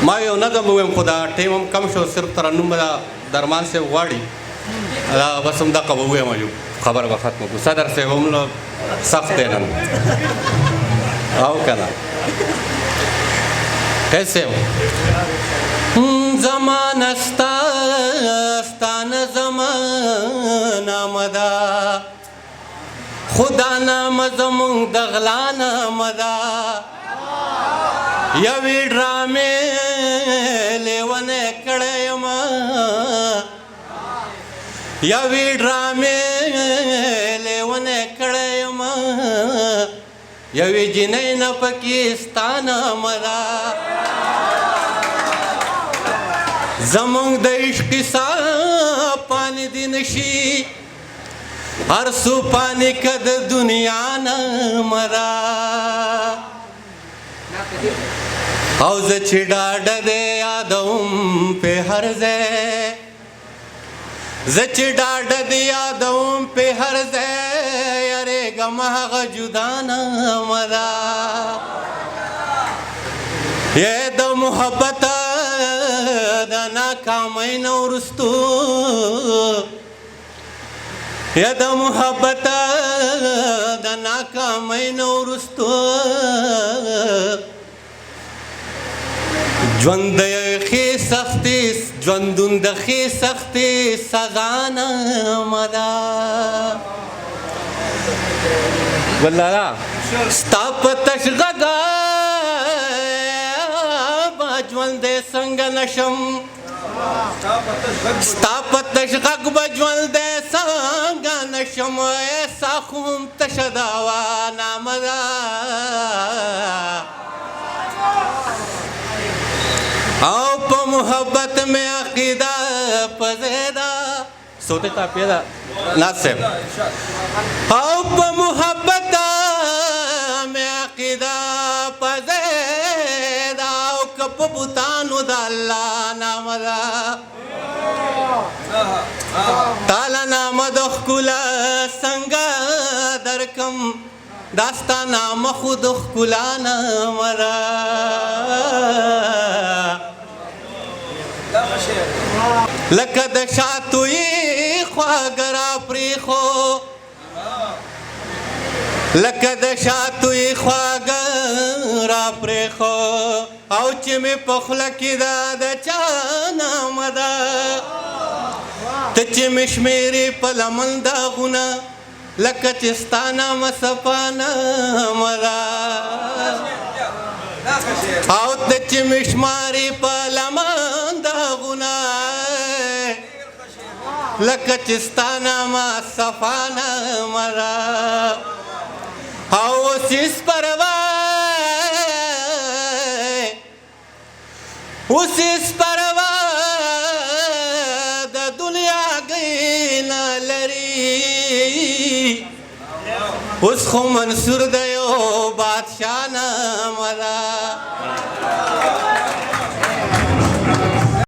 ما یو نظم ووایم خو دا ټیم هم کم شو صرف ترنم به درمان صاحب غواړي دا بس همدغه به ووایم خبره به ختمه کړو صدر صاحب هم نو سخت دی نن او که نه کیسے ہو زمانہ ستان زمانہ مدا خدا نام زمون دغلا نامدا یوی ڈرامے لیونے کڑیما یوی ڈرامے لیونے کڑیما یوی جنین پاکستان مدا زمونږ د عشق سا پانی دی نشي هر سو پانی که د دنیا نه مرا او زه چې ډاډه دی یادوم په هر ځای زه چې ډاډه دی یادوم په هر ځای یریږم هغه جدا نه مرا یې د محبت د ناکامۍ نه وروستو یا د محبت د ناکامۍ نه وروستو ژوند د ښې سختې ژوندون د ښې سختې سزا نامه ده ګلدادا ستا په تش غږه ژوند دی څنګه نشم ستا په تش غږ به ژوند دی څنګه نشم ایسا خو هم تشه دوا نامه ده او په محبت مې عقیده په ځای ده سوتے تاپیه ده ناز صاحب او په محبت مې عقیده په ځای په بوتانو د الله نامه ده تاله نامه د ښکلا څنګه درکم دا ستا نامه خو د ښکلا نامه ده لکه د شاتو یې خواږه راپرېښو لکه د شاتو یې خواږه راپرېښو او چې مې په خوله کې دا د چا نامه ده ته چې مې شمېرې په لمن داغونه لکه چې ستا نامه صفا نامه ده او ته چې مې شمارې په لمن داغونه لکه چې ستا نامه صفا نامه ده او اوس یې سپروه اوس یې سپروه د دنیا ګۍ نه لري اوس خو منصور د یو بادشاه نامه ده